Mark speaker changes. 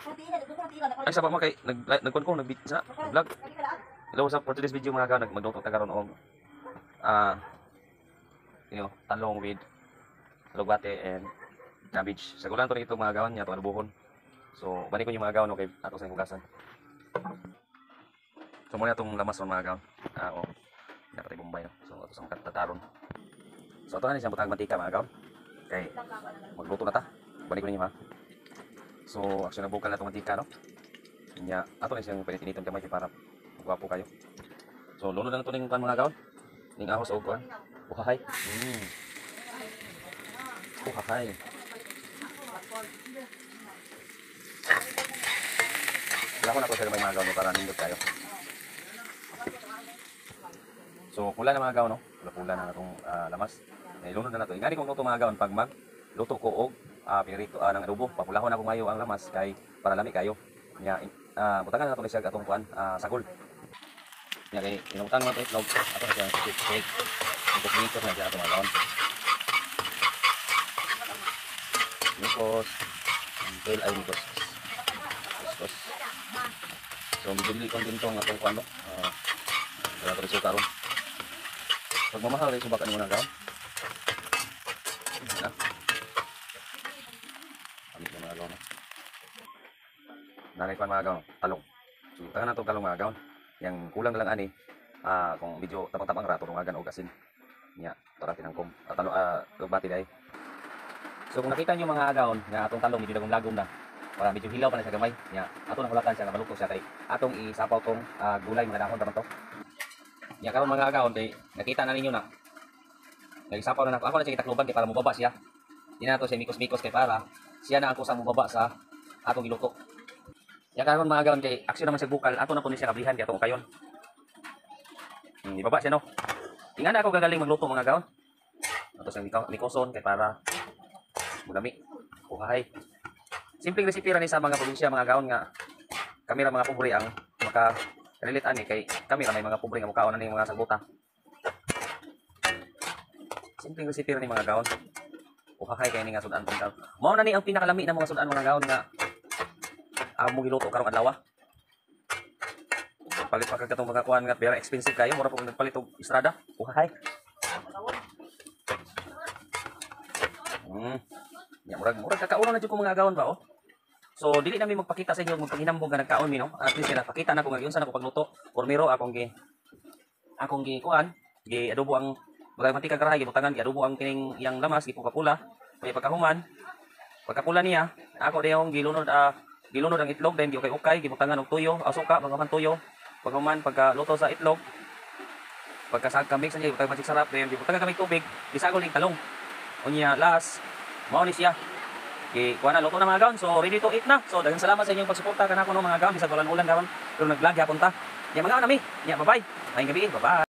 Speaker 1: Ay sa pa kay nagkuan ko sa vlog. Hello sa for today's video mga gaon magluto ta karon og talong with lugbate and cabbage. Sa gulan to ito mga gaon niya to alubuhon. So balik ko yung mga gaon okay ato sa hugasan. So muna itong lamas ng mga gaon. Dapat ibumbay no. So ato sa tataron. So ato na siyang butang mantika mga gaon. Okay. Magluto na ta. Balik ko ninyo ha. So actually nabukal na itong mantika no. Nya ato na siyang pinitinitan kamay para gwapo kayo. So lunod na ito ng mga gaon. Ning ahos og kuan. Uhahay. Uhahay. Wala ko na po sa mga gaon para nindot kayo. So pula na mga gaon no. Pula na itong lamas. Lunod na nato. Ingani kong luto mga gaon pag magluto ko og pinirito ng adobo. Papulahon na ko mayo ang lamas kay para lami kayo. Nya butangan na nato siya atong kuan sagol. Nya kay inutan nato itlog ato na siya cake. Untuk dito na siya atong mga gaon. Nikos. Until ay nikos. Nikos. So bibili ko din tong atong kuan no. Wala to suka ron. Pag mamahal rin subakan mo na gaon. Amit na mga gaon. Nanay ko mga gaon, talong. So tangan na itong talong mga gaon. Yang kulang lang ani, kung medyo tapang-tapang ra, turungagan o asin. Nya, tora tinangkom. Lugbati day. So kung nakita nyo mga gaon, nga atong talong medyo lagom na. Para medyo hilaw pa na siya gamay. Nya, ato nang hulatan siya nga maluto siya kay atong isapaw tong gulay mga dahon naman to. Nya karon mga gaon kay nakita na ninyo na. Nagsapaw na ako na siya itakloban kay para mubaba siya. Di na to siya mikos-mikos kay para siya na ang kusang mubaba sa atong giluto. Nya karon mga gaon kay aksyon naman siya bukal, ato na po ni siya kablihan kay atong kayon. Ibaba siya no. Tingnan na ako gagaling magluto mga gaon. Ato siyang mikoson kay para mulami. Uhahay. Simpleng recipe ra ni sa mga probinsya mga gaon nga kami ra mga pobre ang maka-relate ani kay kami ra may mga pobre nga mukaon ani mga sagbuta. Simpleng recipe ra ni mga gaon. Uhahay kay ni nga sudan tong gaon. Mao na ni ang pinakalami na mga sudan mga gaon nga amo giluto karong adlaw. Palit pa kag katong mga kuan nga very expensive kayo mura pag nagpalit og estrada. Uhahay. Ya murag kakauran na jud ko mga gaon ba oh. So dili na mi magpakita sa inyo magpanghinambog nga nagkaon mi no. At least napakita na ko nga unsa na ko pagluto. Pormiro akong gi kuan, gi adobo ang bagay mantika karahay gibutangan gi adobo ang kining yang lamas gi pula. May pagkahuman. Pagkapula niya, ako dayong gilunod ang itlog then giukay-ukay gibutangan og tuyo, suka, mga tuyo. Paghuman pagkaluto sa itlog. Pagkasag mix niya gibutangan magic sarap then gibutangan kami tubig, gisagol ning talong. Unya last mao ni siya. Kuha na, luto na mga gaon. So, ready to eat na. So, daghang salamat sa inyong pagsuporta kanako no mga gaon. Bisag ulan-ulan gaon. Pero nag-vlog yapon ta. Ya mga gaon nami. Ya, bye-bye. Maayong gabi. Bye-bye.